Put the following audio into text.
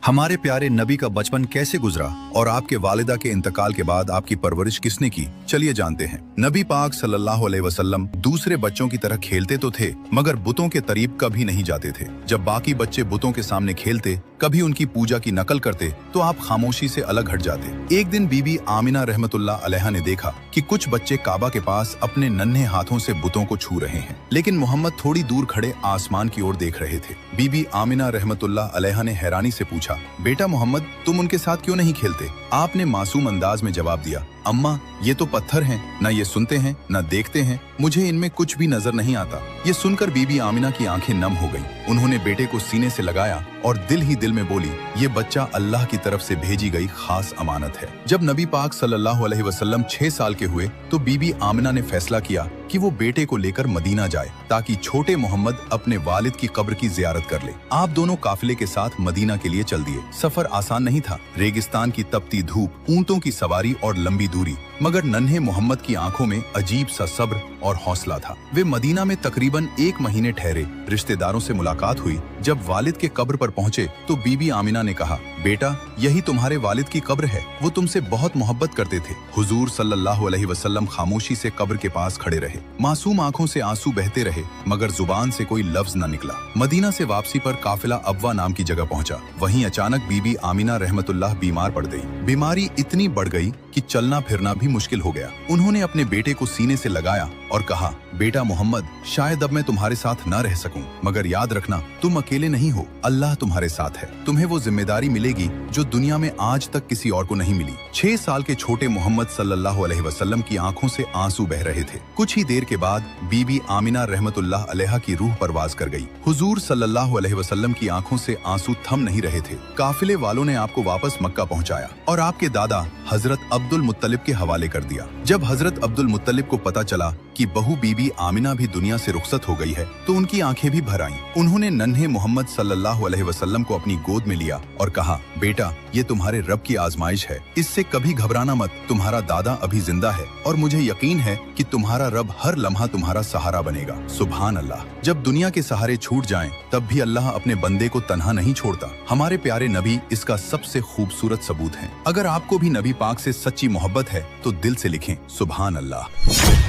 हमारे प्यारे नबी का बचपन कैसे गुजरा और आपके वालिदा के इंतकाल के बाद आपकी परवरिश किसने की, चलिए जानते हैं। नबी पाक सल्लल्लाहु अलैहि वसल्लम दूसरे बच्चों की तरह खेलते तो थे मगर बुतों के करीब कभी नहीं जाते थे। जब बाकी बच्चे बुतों के सामने खेलते, कभी उनकी पूजा की नकल करते तो आप खामोशी से अलग हट जाते। एक दिन बीबी आमिना रहमतुल्लाह अलैहा ने देखा कि कुछ बच्चे काबा के पास अपने नन्हे हाथों से बुतों को छू रहे हैं, लेकिन मोहम्मद थोड़ी दूर खड़े आसमान की ओर देख रहे थे। बीबी आमिना रहमतुल्लाह अलैहा ने हैरानी से पूछा, बेटा मोहम्मद, तुम उनके साथ क्यों नहीं खेलते? आपने मासूम अंदाज में जवाब दिया, अम्मा ये तो पत्थर हैं, न ये सुनते हैं न देखते हैं, मुझे इनमें कुछ भी नजर नहीं आता। ये सुनकर बीबी आमिना की आंखें नम हो गईं। उन्होंने बेटे को सीने से लगाया और दिल ही दिल में बोली, ये बच्चा अल्लाह की तरफ से भेजी गई खास अमानत है। जब नबी पाक सल्लल्लाहु अलैहि वसल्लम 6 साल के हुए तो बीबी आमिना ने फैसला किया कि वो बेटे को लेकर मदीना जाए ताकि छोटे मोहम्मद अपने वालिद की कब्र की जियारत कर ले। आप दोनों काफिले के साथ मदीना के लिए चल दिए। सफर आसान नहीं था, रेगिस्तान की तपती धूप, ऊंटों की सवारी और लंबी दूरी, मगर नन्हे मोहम्मद की आंखों में अजीब सा सब्र और हौसला था। वे मदीना में तकरीबन 1 महीने ठहरे। रिश्तेदारों से मुलाकात हुई। जब वालिद के कब्र पर पहुंचे तो बीबी आमिना ने कहा, बेटा यही तुम्हारे वालिद की कब्र है, वो तुमसे बहुत मोहब्बत करते थे। हुजूर सल्लल्लाहु अलैहि वसल्लम खामोशी से कब्र के पास खड़े रहे। मासूम आंखों से आंसू बहते रहे मगर जुबान से कोई लफ्ज न निकला। मदीना से वापसी पर काफिला अब्वा नाम की जगह पहुंचा। वहीं अचानक बीबी आमिना रहमतुल्लाह बीमार पड़ गई। बीमारी इतनी बढ़ गई कि चलना फिरना भी मुश्किल हो गया। उन्होंने अपने बेटे को सीने से लगाया और कहा, बेटा मोहम्मद, शायद अब मैं तुम्हारे साथ न रह सकूं, मगर याद रखना तुम अकेले नहीं हो, अल्लाह तुम्हारे साथ है। तुम्हें वो जिम्मेदारी मिलेगी जो दुनिया में आज तक किसी और को नहीं मिली। 6 साल के छोटे मोहम्मद सल्लल्लाहु अलैहि वसल्लम की आंखों से आंसू बह रहे थे। कुछ ही देर के बाद बीबी आमिना रहमतुल्लाह अलैहा की रूह परवाज कर गई। हुजूर सल्लल्लाहु अलैहि वसल्लम की आंखों से आंसू थम नहीं रहे थे। काफिले वालों ने आपको वापस मक्का पहुंचाया और आपके दादा हजरत अब्दुल मुत्तलिब के हवाले कर दिया। जब हजरत अब्दुल मुत्तलिब को पता चला कि बहू बीबी आमिना भी दुनिया से रुखसत हो गई है तो उनकी आंखें भी भर आईं। उन्होंने नन्हे मोहम्मद सल्लल्लाहु अलैहि वसल्लम को अपनी गोद में लिया और कहा, बेटा ये तुम्हारे रब की आजमाइश है, इससे कभी घबराना मत, तुम्हारा दादा अभी जिंदा है और मुझे यकीन है कि तुम्हारा रब हर लम्हा तुम्हारा सहारा बनेगा। सुभान अल्लाह। जब दुनिया के सहारे छूट जाएं तब भी अल्लाह अपने बंदे को तन्हा नहीं छोड़ता। हमारे प्यारे नबी इसका सबसे खूबसूरत सबूत हैं। अगर आपको भी नबी पाक से सच्ची मोहब्बत है तो दिल से लिखें, सुभान अल्लाह।